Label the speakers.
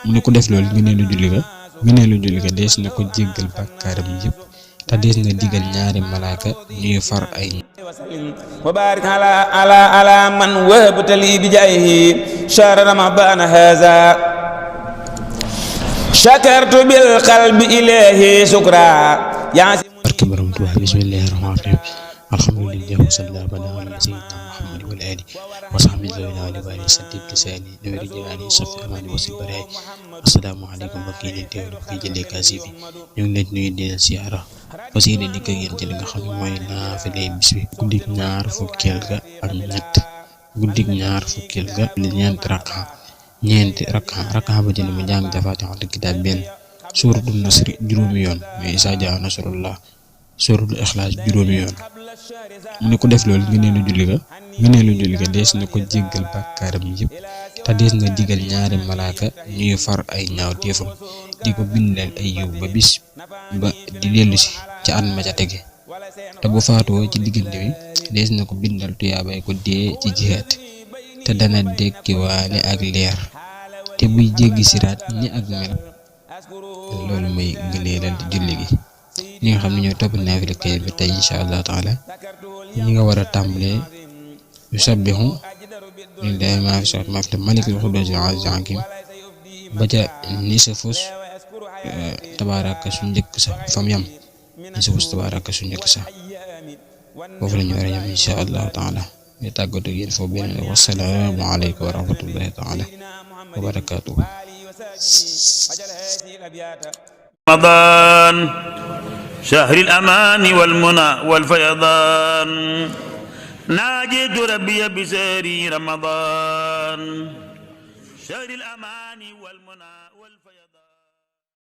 Speaker 1: mu ne ku def loolu ngëneelu julli ga dees na ko jéggal bàkkaaram yépp te dees na digal ñaari malaaka ñuy far ay
Speaker 2: wa barik ala man wahabta li bi jayhi shahr ramadan haza shakartu bil qalbi ilahi shukra
Speaker 1: barke borom Tuubaa bismillahir rahmanir rahim alhamdulillahi wa sallallahu ala sayyidina muhammad wal ali wa sahbihi wa alihi wa saddid lisani nawir jinaani safi amani wasil baray assalaamu alaykum mbokk yi teewlu fi jëlee Kassif ñu ngi leen nuyu di leen siyaara parce que di ko yéen ci li nga xam ne mooy naafile bis bi guddik ñaar fukkeel ga ak ñett guddik ñaar fukkeel ga li ñeenti rakka ba jëne mu jàng Faatihatul kitaab benn suuratul nasri juróomi yoon mais isa jaa nasrullah suuratul ixlaas juróomi yoon mu ne ku def loolu ngëneelu julli ga dees na ko jéggal bàkkaaram yépp te dees na digal ñaari malaaka ñuy far ay ñaawteefam di ko bindal ay yiw ba bis ba di dellu si ca at ma ca tege te bu faatoo ci diggante bi dees na ko bindal tuyaabay ko dee ci jihaat te dana dekkiwaale ak leer te buy jéggi siraat ni ak mel loolu mooy ngëneelal julli gi ñi nga xam ne ñoo topp naafila kay bi tey insha allah taala ñi nga war a tàmbalee yusabbihu lillahi ma fi samaawaati ma fi malikul quddus al-aziz al-hakim ba ca nisfus tabaaraka su njëkk sa fam yam nisfus tabaaraka su njëkk sa foofu la ñu war a yam insha allah taala ñu tàggatu yéen foofu beneen wassalaamu aleykum wa rahmatullahi taala wa barakaatuhu
Speaker 3: رمضان شهر الأمان والمنى والفيضان ناجيت ربي بسهر رمضان شهر الأمان والمنى والفيضان